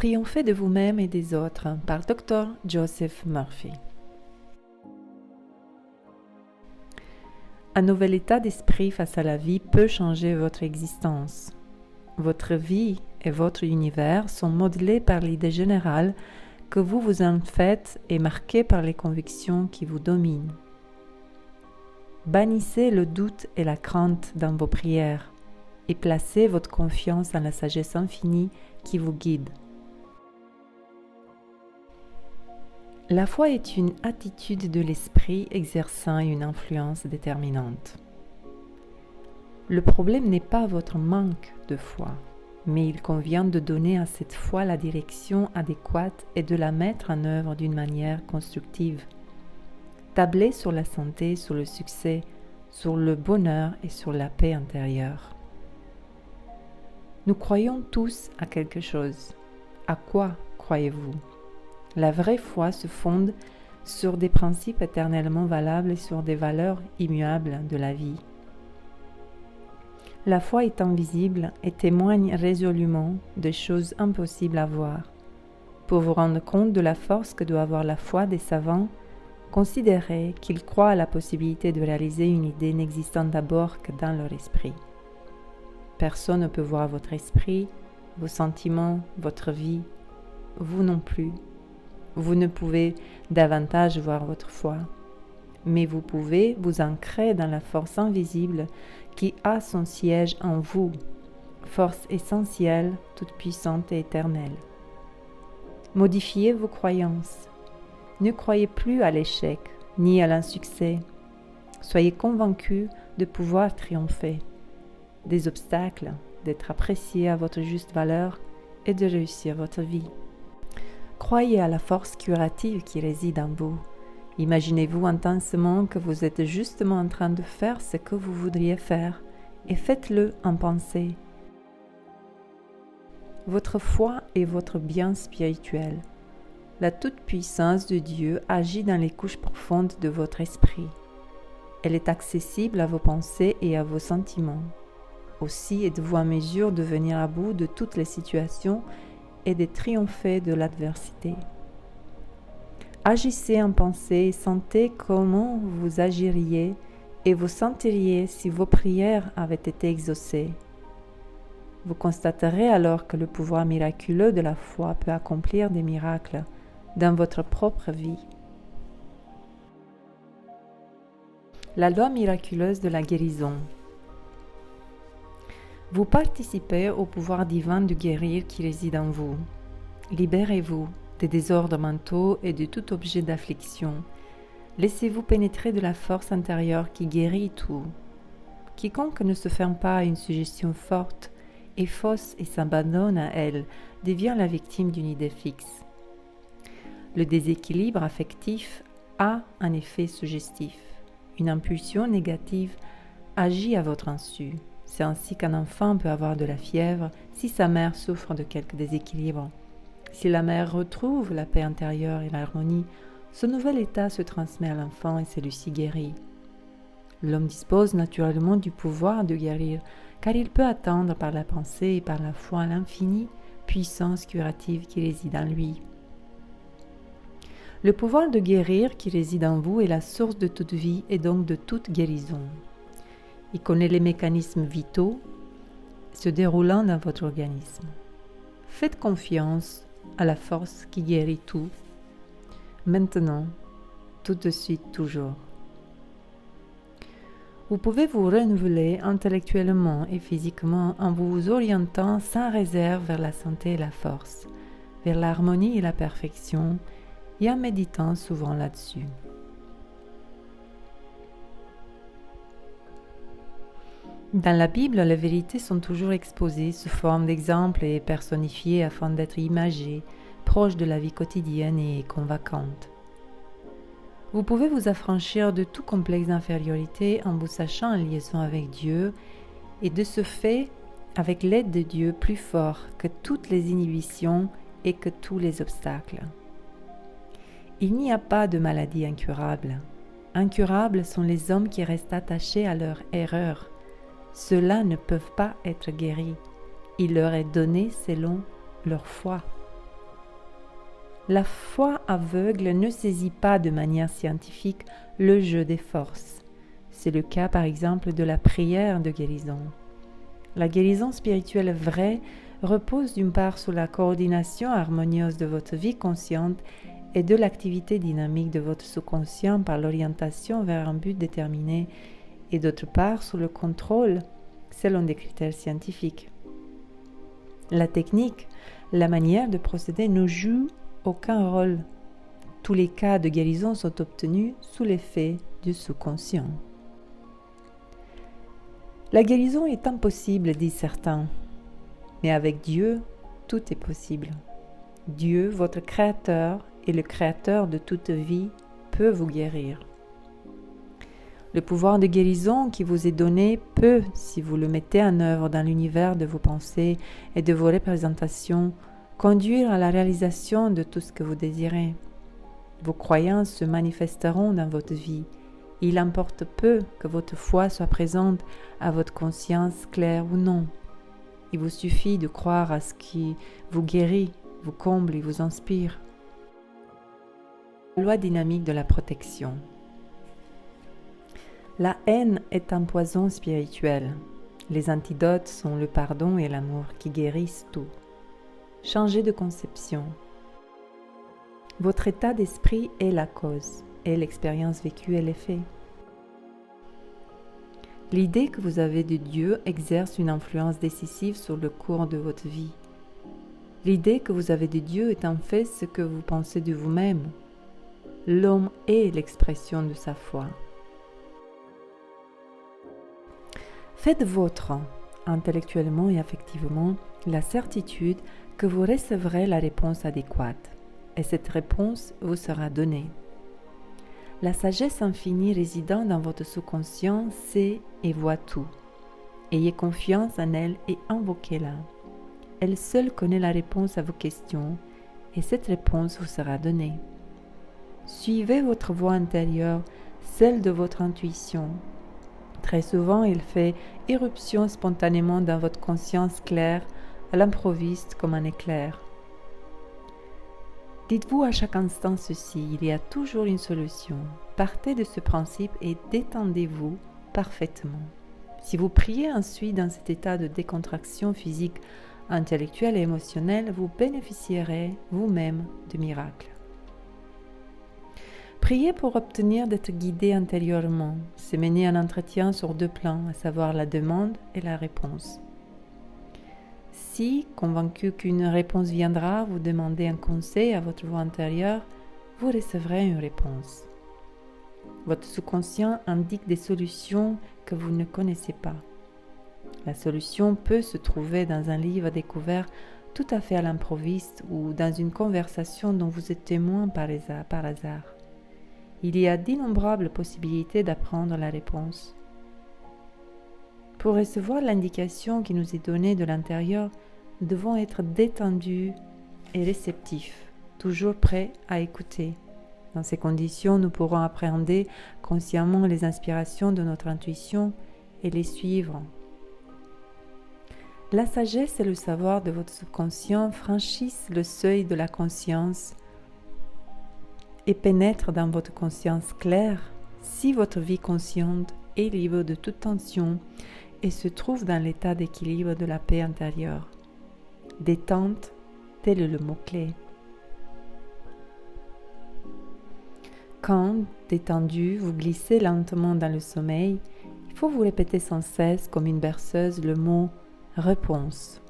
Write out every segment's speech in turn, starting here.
Triomphez de vous-même et des autres par Dr. Joseph Murphy. Un nouvel état d'esprit face à la vie peut changer votre existence. Votre vie et votre univers sont modelés par l'idée générale que vous vous en faites et marqués par les convictions qui vous dominent. Bannissez le doute et la crainte dans vos prières et placez votre confiance en la sagesse infinie qui vous guide. La foi est une attitude de l'esprit exerçant une influence déterminante. Le problème n'est pas votre manque de foi, mais il convient de donner à cette foi la direction adéquate et de la mettre en œuvre d'une manière constructive. Tablez sur la santé, sur le succès, sur le bonheur et sur la paix intérieure. Nous croyons tous à quelque chose. À quoi croyez-vous ? La vraie foi se fonde sur des principes éternellement valables et sur des valeurs immuables de la vie. La foi est invisible et témoigne résolument de choses impossibles à voir. Pour vous rendre compte de la force que doit avoir la foi des savants, considérez qu'ils croient à la possibilité de réaliser une idée n'existant d'abord que dans leur esprit. Personne ne peut voir votre esprit, vos sentiments, votre vie, vous non plus. Vous ne pouvez davantage voir votre foi, mais vous pouvez vous ancrer dans la force invisible qui a son siège en vous, force essentielle, toute puissante et éternelle. Modifiez vos croyances. Ne croyez plus à l'échec ni à l'insuccès. Soyez convaincus de pouvoir triompher des obstacles, d'être apprécié à votre juste valeur et de réussir votre vie. Croyez à la force curative qui réside en vous. Imaginez-vous intensément que vous êtes justement en train de faire ce que vous voudriez faire et faites-le en pensée. Votre foi est votre bien spirituel. La toute-puissance de Dieu agit dans les couches profondes de votre esprit. Elle est accessible à vos pensées et à vos sentiments. Aussi êtes-vous en mesure de venir à bout de toutes les situations et de triompher de l'adversité. Agissez en pensée et sentez comment vous agiriez et vous sentiriez si vos prières avaient été exaucées. Vous constaterez alors que le pouvoir miraculeux de la foi peut accomplir des miracles dans votre propre vie. La loi miraculeuse de la guérison. Vous participez au pouvoir divin de guérir qui réside en vous. Libérez-vous des désordres mentaux et de tout objet d'affliction. Laissez-vous pénétrer de la force intérieure qui guérit tout. Quiconque ne se ferme pas à une suggestion forte et fausse et s'abandonne à elle devient la victime d'une idée fixe. Le déséquilibre affectif a un effet suggestif. Une impulsion négative agit à votre insu. C'est ainsi qu'un enfant peut avoir de la fièvre si sa mère souffre de quelque déséquilibre. Si la mère retrouve la paix intérieure et l'harmonie, ce nouvel état se transmet à l'enfant et celui-ci guérit. L'homme dispose naturellement du pouvoir de guérir, car il peut atteindre par la pensée et par la foi l'infinie puissance curative qui réside en lui. Le pouvoir de guérir qui réside en vous est la source de toute vie et donc de toute guérison. Il connaît les mécanismes vitaux se déroulant dans votre organisme. Faites confiance à la force qui guérit tout, maintenant, tout de suite, toujours. Vous pouvez vous renouveler intellectuellement et physiquement en vous orientant sans réserve vers la santé et la force, vers l'harmonie et la perfection, et en méditant souvent là-dessus. Dans la Bible, les vérités sont toujours exposées sous forme d'exemples et personnifiées afin d'être imagées, proches de la vie quotidienne et convaincantes. Vous pouvez vous affranchir de tout complexe d'infériorité en vous sachant en liaison avec Dieu et de ce fait, avec l'aide de Dieu plus fort que toutes les inhibitions et que tous les obstacles. Il n'y a pas de maladie incurable. Incurables sont les hommes qui restent attachés à leur erreur. Ceux-là ne peuvent pas être guéris. Il leur est donné selon leur foi. La foi aveugle ne saisit pas de manière scientifique le jeu des forces. C'est le cas par exemple de la prière de guérison. La guérison spirituelle vraie repose d'une part sur la coordination harmonieuse de votre vie consciente et de l'activité dynamique de votre sous-conscient par l'orientation vers un but déterminé, et d'autre part sur le contrôle selon des critères scientifiques. La technique, la manière de procéder ne joue aucun rôle. Tous les cas de guérison sont obtenus sous l'effet du sous-conscient. La guérison est impossible, disent certains, mais avec Dieu, tout est possible. Dieu, votre Créateur et le Créateur de toute vie, peut vous guérir. Le pouvoir de guérison qui vous est donné peut, si vous le mettez en œuvre dans l'univers de vos pensées et de vos représentations, conduire à la réalisation de tout ce que vous désirez. Vos croyances se manifesteront dans votre vie. Il importe peu que votre foi soit présente à votre conscience claire ou non. Il vous suffit de croire à ce qui vous guérit, vous comble et vous inspire. Loi dynamique de la protection. La haine est un poison spirituel. Les antidotes sont le pardon et l'amour qui guérissent tout. Changez de conception. Votre état d'esprit est la cause et l'expérience vécue est l'effet. L'idée que vous avez de Dieu exerce une influence décisive sur le cours de votre vie. L'idée que vous avez de Dieu est en fait ce que vous pensez de vous-même. L'homme est l'expression de sa foi. Faites vôtre, intellectuellement et affectivement, la certitude que vous recevrez la réponse adéquate, et cette réponse vous sera donnée. La sagesse infinie résidant dans votre sous-conscient sait et voit tout. Ayez confiance en elle et invoquez-la. Elle seule connaît la réponse à vos questions, et cette réponse vous sera donnée. Suivez votre voix intérieure, celle de votre intuition. Très souvent, elle fait éruption spontanément dans votre conscience claire, à l'improviste comme un éclair. Dites-vous à chaque instant ceci, il y a toujours une solution. Partez de ce principe et détendez-vous parfaitement. Si vous priez ensuite dans cet état de décontraction physique, intellectuelle et émotionnelle, vous bénéficierez vous-même de miracles. Prier pour obtenir d'être guidé intérieurement, c'est mener un entretien sur deux plans, à savoir la demande et la réponse. Si, convaincu qu'une réponse viendra, vous demandez un conseil à votre voix intérieure, vous recevrez une réponse. Votre sous-conscient indique des solutions que vous ne connaissez pas. La solution peut se trouver dans un livre découvert tout à fait à l'improviste ou dans une conversation dont vous êtes témoin par hasard. Il y a d'innombrables possibilités d'apprendre la réponse. Pour recevoir l'indication qui nous est donnée de l'intérieur, nous devons être détendus et réceptifs, toujours prêts à écouter. Dans ces conditions, nous pourrons appréhender consciemment les inspirations de notre intuition et les suivre. La sagesse et le savoir de votre subconscient franchissent le seuil de la conscience et pénètrent dans votre conscience claire si votre vie consciente est libre de toute tension et se trouve dans l'état d'équilibre de la paix intérieure. Détente, tel est le mot-clé. Quand, détendu, vous glissez lentement dans le sommeil, il faut vous répéter sans cesse comme une berceuse le mot « réponse »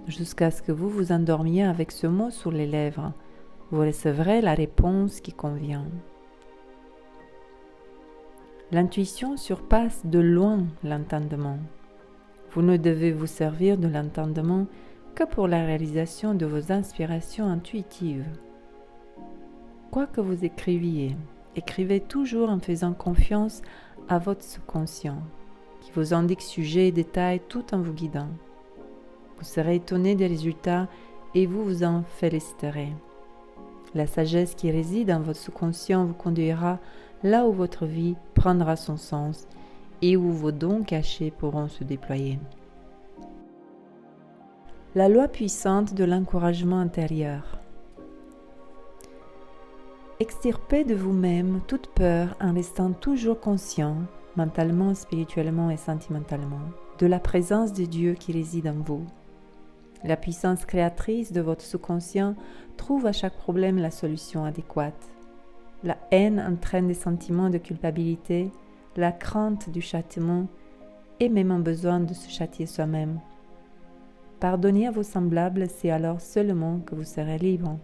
jusqu'à ce que vous vous endormiez avec ce mot sur les lèvres. Vous recevrez la réponse qui convient. L'intuition surpasse de loin l'entendement. Vous ne devez vous servir de l'entendement que pour la réalisation de vos inspirations intuitives. Quoi que vous écriviez, écrivez toujours en faisant confiance à votre subconscient, qui vous indique sujet et détails tout en vous guidant. Vous serez étonné des résultats et vous vous en féliciterez. La sagesse qui réside en votre subconscient vous conduira là où votre vie prendra son sens et où vos dons cachés pourront se déployer. La loi puissante de l'encouragement intérieur. Extirpez de vous-même toute peur en restant toujours conscient, mentalement, spirituellement et sentimentalement, de la présence de Dieu qui réside en vous. La puissance créatrice de votre sous-conscient trouve à chaque problème la solution adéquate. La haine entraîne des sentiments de culpabilité, la crainte du châtiment et même un besoin de se châtier soi-même. Pardonnez à vos semblables, c'est alors seulement que vous serez libre.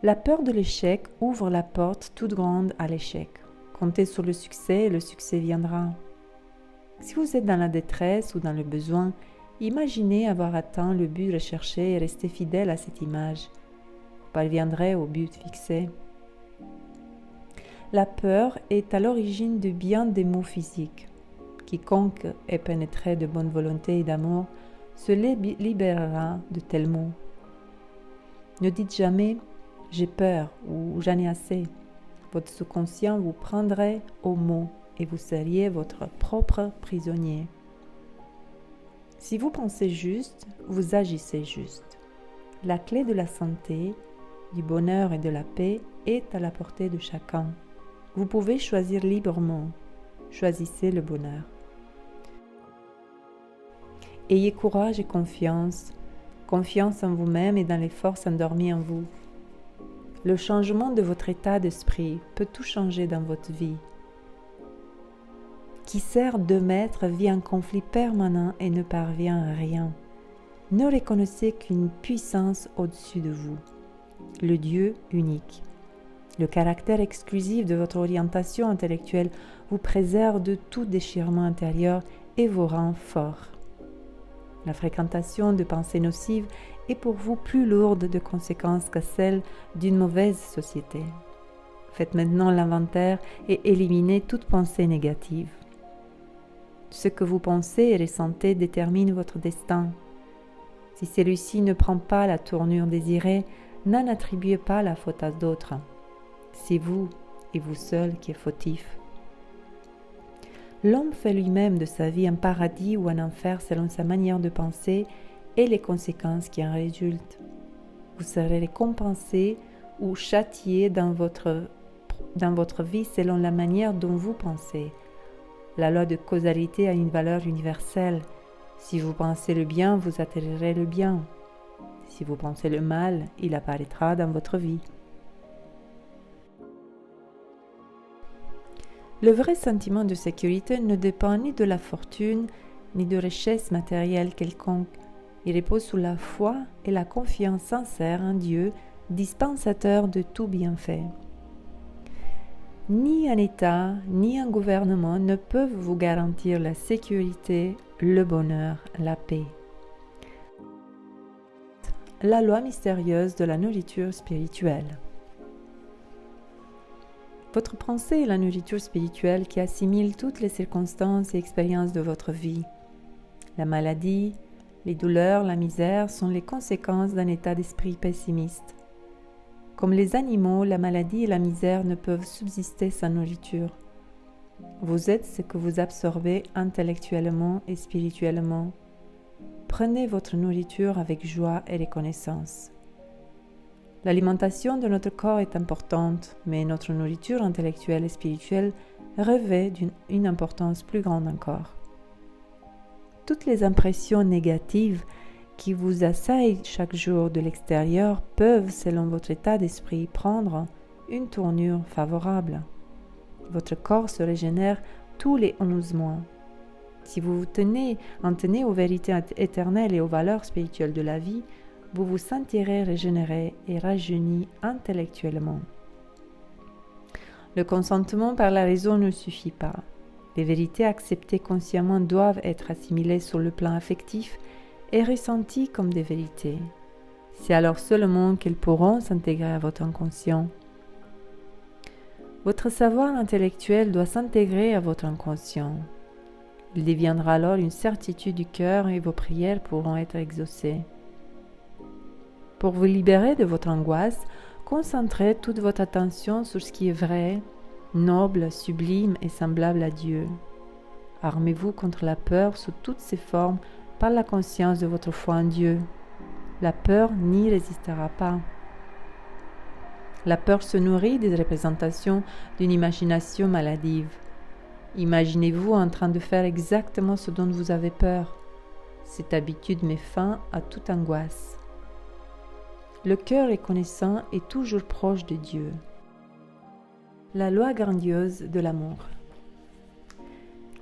La peur de l'échec ouvre la porte toute grande à l'échec. Comptez sur le succès et le succès viendra. Si vous êtes dans la détresse ou dans le besoin, imaginez avoir atteint le but recherché et restez fidèle à cette image. Vous parviendrez au but fixé. La peur est à l'origine de bien des maux physiques. Quiconque est pénétré de bonne volonté et d'amour se libérera de tels maux. Ne dites jamais « j'ai peur » ou « j'en ai assez ». Votre sous-conscient vous prendrait au mot et vous seriez votre propre prisonnier. Si vous pensez juste, vous agissez juste. La clé de la santé, du bonheur et de la paix est à la portée de chacun. Vous pouvez choisir librement. Choisissez le bonheur. Ayez courage et confiance en vous-même et dans les forces endormies en vous. Le changement de votre état d'esprit peut tout changer dans votre vie. Qui sert de maître vit en conflit permanent et ne parvient à rien. Ne reconnaissez qu'une puissance au-dessus de vous, le Dieu unique. Le caractère exclusif de votre orientation intellectuelle vous préserve de tout déchirement intérieur et vous rend fort. La fréquentation de pensées nocives est pour vous plus lourde de conséquences que celle d'une mauvaise société. Faites maintenant l'inventaire et éliminez toute pensée négative. Ce que vous pensez et ressentez détermine votre destin. Si celui-ci ne prend pas la tournure désirée, n'en attribuez pas la faute à d'autres. C'est vous et vous seul qui êtes fautif. L'homme fait lui-même de sa vie un paradis ou un enfer selon sa manière de penser et les conséquences qui en résultent. Vous serez récompensé ou châtié dans votre vie selon la manière dont vous pensez. La loi de causalité a une valeur universelle. Si vous pensez le bien, vous atterrirez le bien. Si vous pensez le mal, il apparaîtra dans votre vie. Le vrai sentiment de sécurité ne dépend ni de la fortune, ni de richesse matérielle quelconque. Il repose sous la foi et la confiance sincère en Dieu, dispensateur de tout bienfait. Ni un État, ni un gouvernement ne peuvent vous garantir la sécurité, le bonheur, la paix. La loi mystérieuse de la nourriture spirituelle. Votre pensée est la nourriture spirituelle qui assimile toutes les circonstances et expériences de votre vie. La maladie, les douleurs, la misère sont les conséquences d'un état d'esprit pessimiste. Comme les animaux, la maladie et la misère ne peuvent subsister sans nourriture. Vous êtes ce que vous absorbez intellectuellement et spirituellement. Prenez votre nourriture avec joie et reconnaissance. L'alimentation de notre corps est importante, mais notre nourriture intellectuelle et spirituelle revêt d'une importance plus grande encore. Toutes les impressions négatives qui vous assaillent chaque jour de l'extérieur peuvent, selon votre état d'esprit, prendre une tournure favorable. Votre corps se régénère tous les 11 mois. Si vous en tenez aux vérités éternelles et aux valeurs spirituelles de la vie, vous vous sentirez régénéré et rajeuni intellectuellement. Le consentement par la raison ne suffit pas. Les vérités acceptées consciemment doivent être assimilées sur le plan affectif et ressenties comme des vérités. C'est alors seulement qu'elles pourront s'intégrer à votre inconscient. Votre savoir intellectuel doit s'intégrer à votre inconscient. Il deviendra alors une certitude du cœur et vos prières pourront être exaucées. Pour vous libérer de votre angoisse, concentrez toute votre attention sur ce qui est vrai, noble, sublime et semblable à Dieu. Armez-vous contre la peur sous toutes ses formes par la conscience de votre foi en Dieu. La peur n'y résistera pas. La peur se nourrit des représentations d'une imagination maladive. Imaginez-vous en train de faire exactement ce dont vous avez peur. Cette habitude met fin à toute angoisse. Le cœur reconnaissant est toujours proche de Dieu. La loi grandiose de l'amour.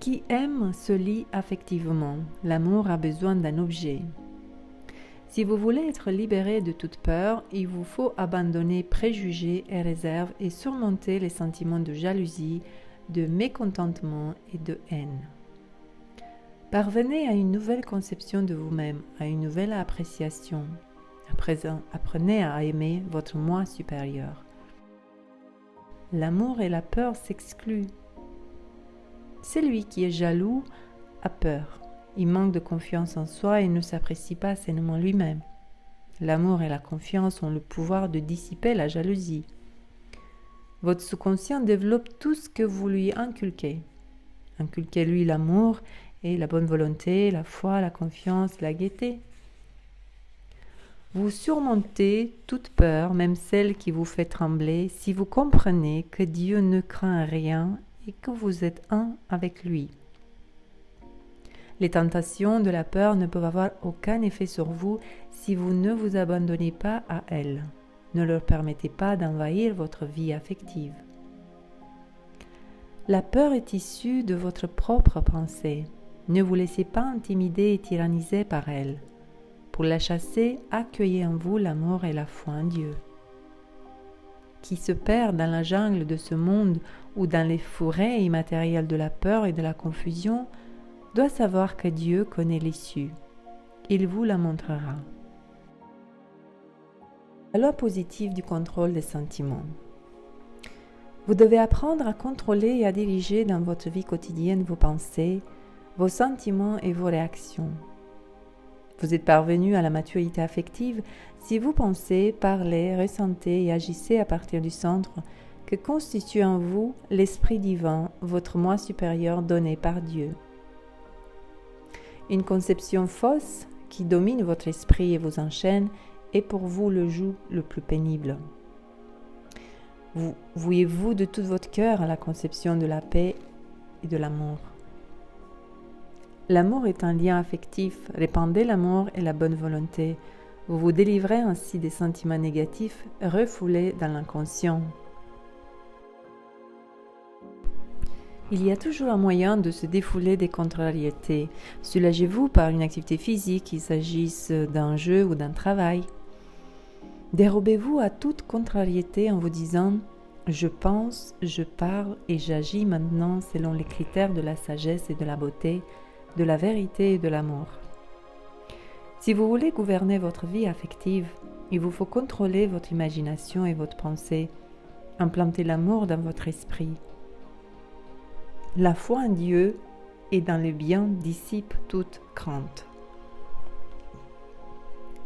Qui aime se lie affectivement. L'amour a besoin d'un objet. Si vous voulez être libéré de toute peur, il vous faut abandonner préjugés et réserves et surmonter les sentiments de jalousie, de mécontentement et de haine. Parvenez à une nouvelle conception de vous-même, à une nouvelle appréciation. À présent, apprenez à aimer votre moi supérieur. L'amour et la peur s'excluent. Celui qui est jaloux a peur. Il manque de confiance en soi et ne s'apprécie pas sainement lui-même. L'amour et la confiance ont le pouvoir de dissiper la jalousie. Votre sous-conscient développe tout ce que vous lui inculquez. Inculquez-lui l'amour et la bonne volonté, la foi, la confiance, la gaieté. Vous surmontez toute peur, même celle qui vous fait trembler, si vous comprenez que Dieu ne craint rien et que vous êtes un avec lui. Les tentations de la peur ne peuvent avoir aucun effet sur vous si vous ne vous abandonnez pas à elles. Ne leur permettez pas d'envahir votre vie affective. La peur est issue de votre propre pensée. Ne vous laissez pas intimider et tyranniser par elle. Pour la chasser, accueillez en vous l'amour et la foi en Dieu. Qui se perd dans la jungle de ce monde ou dans les forêts immatérielles de la peur et de la confusion doit savoir que Dieu connaît l'issue. Il vous la montrera. La loi positive du contrôle des sentiments. Vous devez apprendre à contrôler et à diriger dans votre vie quotidienne vos pensées, vos sentiments et vos réactions. Vous êtes parvenu à la maturité affective si vous pensez, parlez, ressentez et agissez à partir du centre que constitue en vous l'Esprit divin, votre moi supérieur donné par Dieu. Une conception fausse qui domine votre esprit et vous enchaîne est pour vous le joug le plus pénible. Vouez-vous de tout votre cœur à la conception de la paix et de l'amour. L'amour est un lien affectif. Répandez l'amour et la bonne volonté. Vous vous délivrez ainsi des sentiments négatifs refoulés dans l'inconscient. Il y a toujours un moyen de se défouler des contrariétés. Soulagez-vous par une activité physique, qu'il s'agisse d'un jeu ou d'un travail. Dérobez-vous à toute contrariété en vous disant « Je pense, je parle et j'agis maintenant selon les critères de la sagesse et de la beauté, de la vérité et de l'amour. » Si vous voulez gouverner votre vie affective, il vous faut contrôler votre imagination et votre pensée, implanter l'amour dans votre esprit. La foi en Dieu et dans le bien dissipe toute crainte.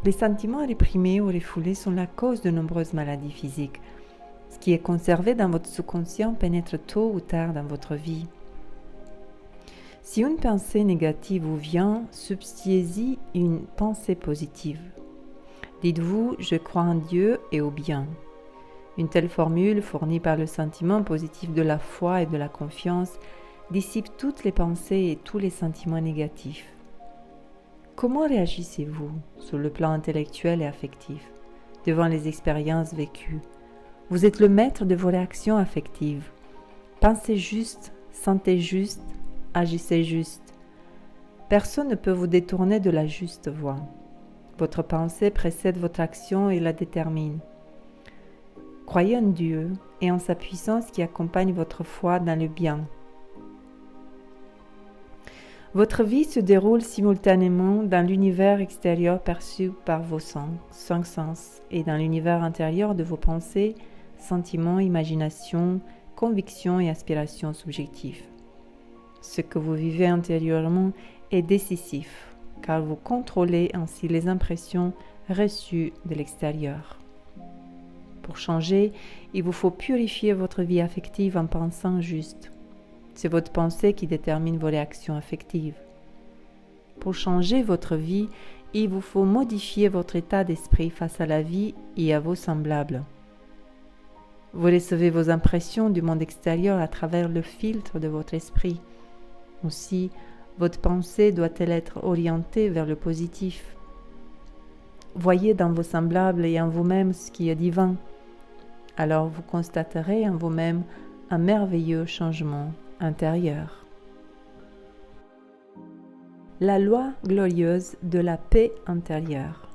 Les sentiments réprimés ou refoulés sont la cause de nombreuses maladies physiques. Ce qui est conservé dans votre sous-conscient pénètre tôt ou tard dans votre vie. Si une pensée négative vous vient, substituez-y une pensée positive. Dites-vous « Je crois en Dieu et au bien ». Une telle formule, fournie par le sentiment positif de la foi et de la confiance, dissipe toutes les pensées et tous les sentiments négatifs. Comment réagissez-vous sur le plan intellectuel et affectif devant les expériences vécues? Vous êtes le maître de vos réactions affectives. Pensez juste, sentez juste, agissez juste. Personne ne peut vous détourner de la juste voie. Votre pensée précède votre action et la détermine. Croyez en Dieu et en sa puissance qui accompagne votre foi dans le bien. Votre vie se déroule simultanément dans l'univers extérieur perçu par vos cinq sens et dans l'univers intérieur de vos pensées, sentiments, imaginations, convictions et aspirations subjectives. Ce que vous vivez intérieurement est décisif, car vous contrôlez ainsi les impressions reçues de l'extérieur. Pour changer, il vous faut purifier votre vie affective en pensant juste. C'est votre pensée qui détermine vos réactions affectives. Pour changer votre vie, il vous faut modifier votre état d'esprit face à la vie et à vos semblables. Vous recevez vos impressions du monde extérieur à travers le filtre de votre esprit. Aussi, votre pensée doit-elle être orientée vers le positif. Voyez dans vos semblables et en vous-même ce qui est divin. Alors vous constaterez en vous-même un merveilleux changement intérieur. La loi glorieuse de la paix intérieure.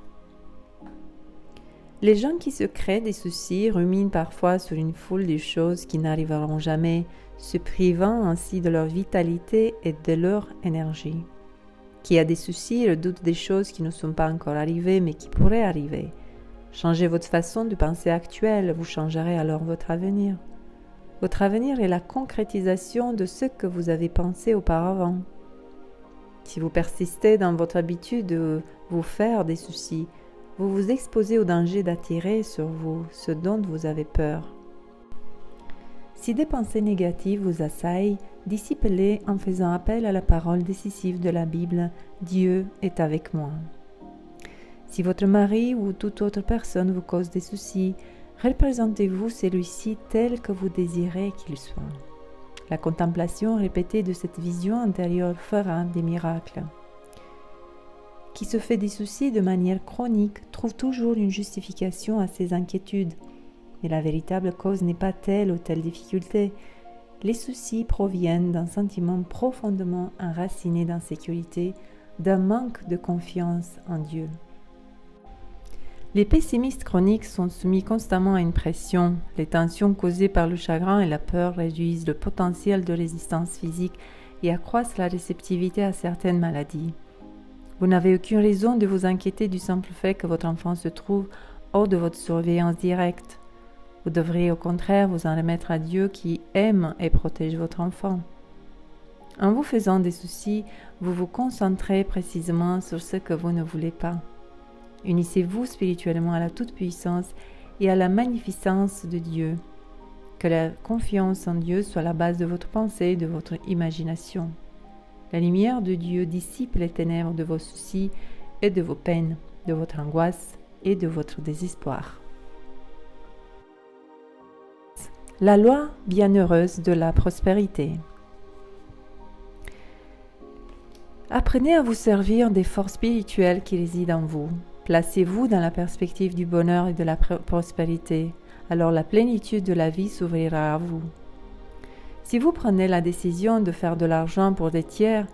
Les gens qui se créent des soucis ruminent parfois sur une foule de choses qui n'arriveront jamais, se privant ainsi de leur vitalité et de leur énergie. Qui a des soucis redoute des choses qui ne sont pas encore arrivées mais qui pourraient arriver. Changez votre façon de penser actuelle, vous changerez alors votre avenir. Votre avenir est la concrétisation de ce que vous avez pensé auparavant. Si vous persistez dans votre habitude de vous faire des soucis, vous vous exposez au danger d'attirer sur vous ce dont vous avez peur. Si des pensées négatives vous assaillent, dissipez-les en faisant appel à la parole décisive de la Bible « Dieu est avec moi ». Si votre mari ou toute autre personne vous cause des soucis, représentez-vous celui-ci tel que vous désirez qu'il soit. La contemplation répétée de cette vision intérieure fera des miracles. Qui se fait des soucis de manière chronique trouve toujours une justification à ses inquiétudes. Mais la véritable cause n'est pas telle ou telle difficulté. Les soucis proviennent d'un sentiment profondément enraciné d'insécurité, d'un manque de confiance en Dieu. Les pessimistes chroniques sont soumis constamment à une pression. Les tensions causées par le chagrin et la peur réduisent le potentiel de résistance physique et accroissent la réceptivité à certaines maladies. Vous n'avez aucune raison de vous inquiéter du simple fait que votre enfant se trouve hors de votre surveillance directe. Vous devriez au contraire vous en remettre à Dieu qui aime et protège votre enfant. En vous faisant des soucis, vous vous concentrez précisément sur ce que vous ne voulez pas. Unissez-vous spirituellement à la toute-puissance et à la magnificence de Dieu. Que la confiance en Dieu soit la base de votre pensée et de votre imagination. La lumière de Dieu dissipe les ténèbres de vos soucis et de vos peines, de votre angoisse et de votre désespoir. La loi bienheureuse de la prospérité. Apprenez à vous servir des forces spirituelles qui résident en vous. Placez-vous dans la perspective du bonheur et de la prospérité. Alors la plénitude de la vie s'ouvrira à vous. Si vous prenez la décision de faire de l'argent pour des tiers,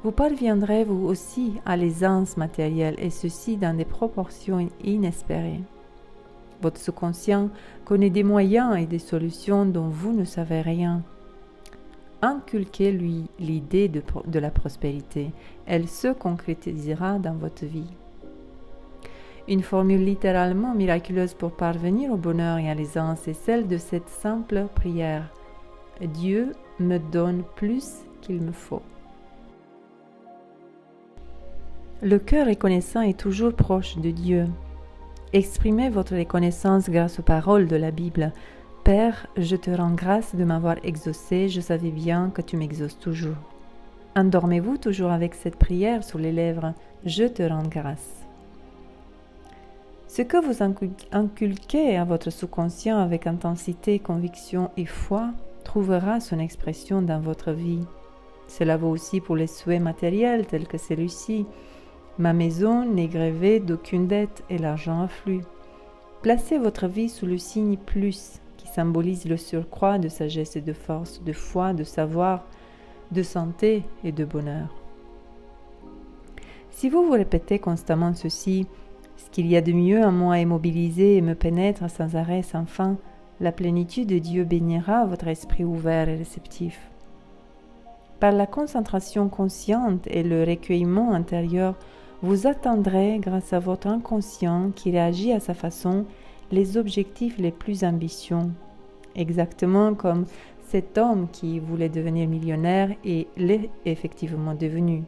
vous parviendrez vous aussi à l'aisance matérielle et ceci dans des proportions inespérées. Votre sous-conscient connaît des moyens et des solutions dont vous ne savez rien. Inculquez-lui l'idée de la prospérité. Elle se concrétisera dans votre vie. Une formule littéralement miraculeuse pour parvenir au bonheur et à l'aisance est celle de cette simple prière. Dieu me donne plus qu'il me faut. Le cœur reconnaissant est toujours proche de Dieu. Exprimez votre reconnaissance grâce aux paroles de la Bible. Père, je te rends grâce de m'avoir exaucé, je savais bien que tu m'exauces toujours. Endormez-vous toujours avec cette prière sur les lèvres. Je te rends grâce. Ce que vous inculquez à votre sous-conscient avec intensité, conviction et foi trouvera son expression dans votre vie. Cela vaut aussi pour les souhaits matériels tels que celui-ci. Ma maison n'est grévée d'aucune dette et l'argent afflue. Placez votre vie sous le signe plus qui symbolise le surcroît de sagesse et de force, de foi, de savoir, de santé et de bonheur. Si vous vous répétez constamment ceci, ce qu'il y a de mieux en moi est mobilisé et me pénètre sans arrêt, sans fin, la plénitude de Dieu bénira votre esprit ouvert et réceptif. Par la concentration consciente et le recueillement intérieur, vous atteindrez, grâce à votre inconscient qui réagit à sa façon, les objectifs les plus ambitieux, exactement comme cet homme qui voulait devenir millionnaire et l'est effectivement devenu.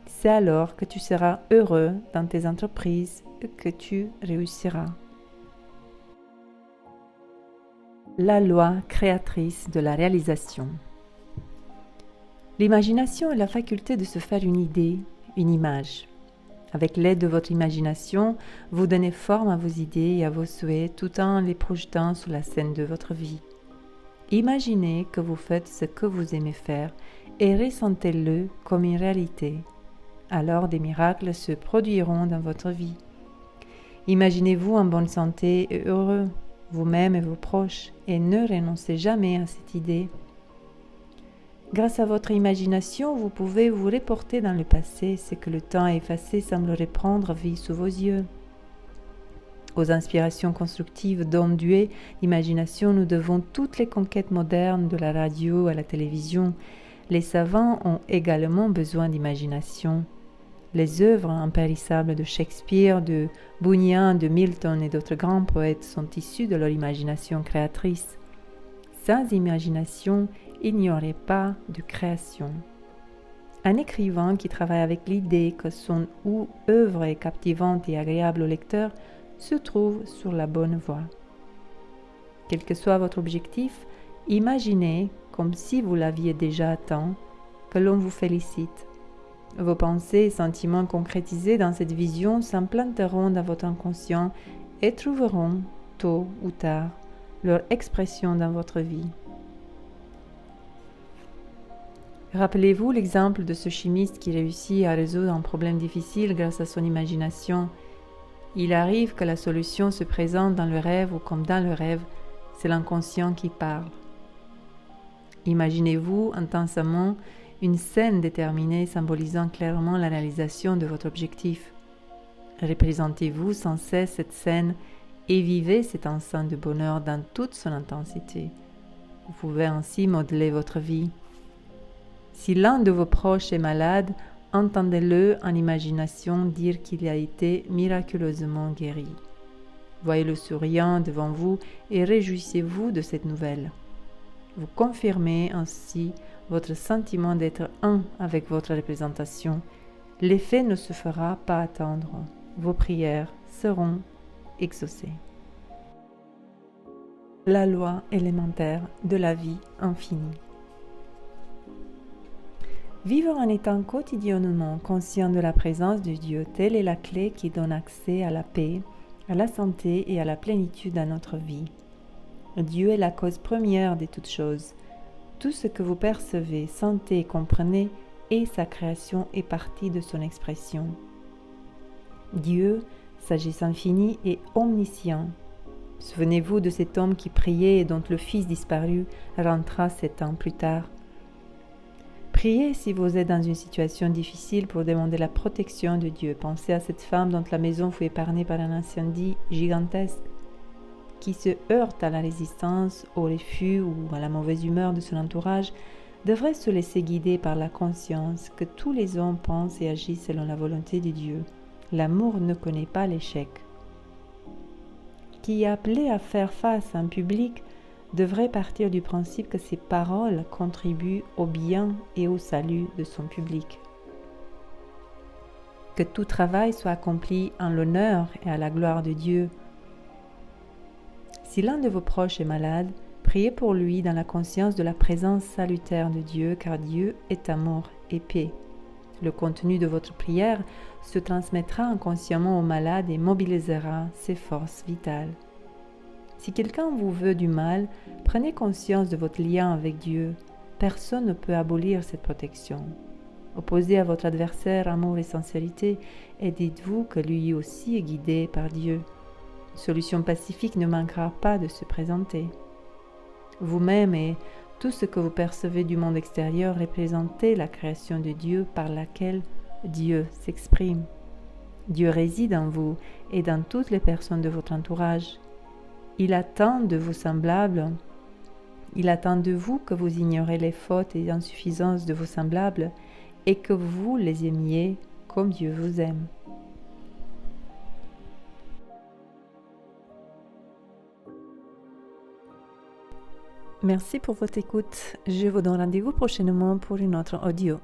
C'est alors que tu seras heureux dans tes entreprises et que tu réussiras. La loi créatrice de la réalisation. L'imagination est la faculté de se faire une idée, une image. Avec l'aide de votre imagination, vous donnez forme à vos idées et à vos souhaits tout en les projetant sur la scène de votre vie. Imaginez que vous faites ce que vous aimez faire et ressentez-le comme une réalité. Alors des miracles se produiront dans votre vie. Imaginez-vous en bonne santé et heureux, vous-même et vos proches, et ne renoncez jamais à cette idée. Grâce à votre imagination, vous pouvez vous reporter dans le passé, ce que le temps effacé semblerait prendre vie sous vos yeux. Aux inspirations constructives d'onduée d'imagination, nous devons toutes les conquêtes modernes de la radio à la télévision. Les savants ont également besoin d'imagination. Les œuvres impérissables de Shakespeare, de Bunyan, de Milton et d'autres grands poètes sont issues de leur imagination créatrice. Sans imagination, il n'y aurait pas de création. Un écrivain qui travaille avec l'idée que son œuvre est captivante et agréable au lecteur se trouve sur la bonne voie. Quel que soit votre objectif, imaginez, comme si vous l'aviez déjà atteint, que l'on vous félicite. Vos pensées et sentiments concrétisés dans cette vision s'implanteront dans votre inconscient et trouveront, tôt ou tard, leur expression dans votre vie. Rappelez-vous l'exemple de ce chimiste qui réussit à résoudre un problème difficile grâce à son imagination. Il arrive que la solution se présente dans le rêve ou comme dans le rêve, c'est l'inconscient qui parle. Imaginez-vous intensément une scène déterminée symbolisant clairement la réalisation de votre objectif. Représentez-vous sans cesse cette scène et vivez cet instant de bonheur dans toute son intensité. Vous pouvez ainsi modeler votre vie. Si l'un de vos proches est malade, entendez-le en imagination dire qu'il a été miraculeusement guéri. Voyez-le souriant devant vous et réjouissez-vous de cette nouvelle. Vous confirmez ainsi votre sentiment d'être un avec votre représentation. L'effet ne se fera pas attendre. Vos prières seront exaucées. La loi élémentaire de la vie infinie. Vivre en étant quotidiennement conscient de la présence de Dieu, telle est la clé qui donne accès à la paix, à la santé et à la plénitude dans notre vie. Dieu est la cause première de toutes choses. Tout ce que vous percevez, sentez et comprenez est sa création et partie de son expression. Dieu, sagesse infinie, est omniscient. Souvenez-vous de cet homme qui priait et dont le fils disparu rentra 7 ans plus tard. Priez si vous êtes dans une situation difficile pour demander la protection de Dieu. Pensez à cette femme dont la maison fut épargnée par un incendie gigantesque, qui se heurte à la résistance, au refus ou à la mauvaise humeur de son entourage, devrait se laisser guider par la conscience que tous les hommes pensent et agissent selon la volonté de Dieu. L'amour ne connaît pas l'échec. Qui est appelé à faire face à un public devrait partir du principe que ses paroles contribuent au bien et au salut de son public. Que tout travail soit accompli en l'honneur et à la gloire de Dieu. Si l'un de vos proches est malade, priez pour lui dans la conscience de la présence salutaire de Dieu, car Dieu est amour et paix. Le contenu de votre prière se transmettra inconsciemment au malade et mobilisera ses forces vitales. Si quelqu'un vous veut du mal, prenez conscience de votre lien avec Dieu. Personne ne peut abolir cette protection. Opposez à votre adversaire amour et sincérité et dites-vous que lui aussi est guidé par Dieu. Une solution pacifique ne manquera pas de se présenter. Vous-même et tout ce que vous percevez du monde extérieur représentez la création de Dieu par laquelle Dieu s'exprime. Dieu réside en vous et dans toutes les personnes de votre entourage. Il attend de vos semblables, il attend de vous que vous ignorez les fautes et insuffisances de vos semblables et que vous les aimiez comme Dieu vous aime. Merci pour votre écoute. Je vous donne rendez-vous prochainement pour une autre audio.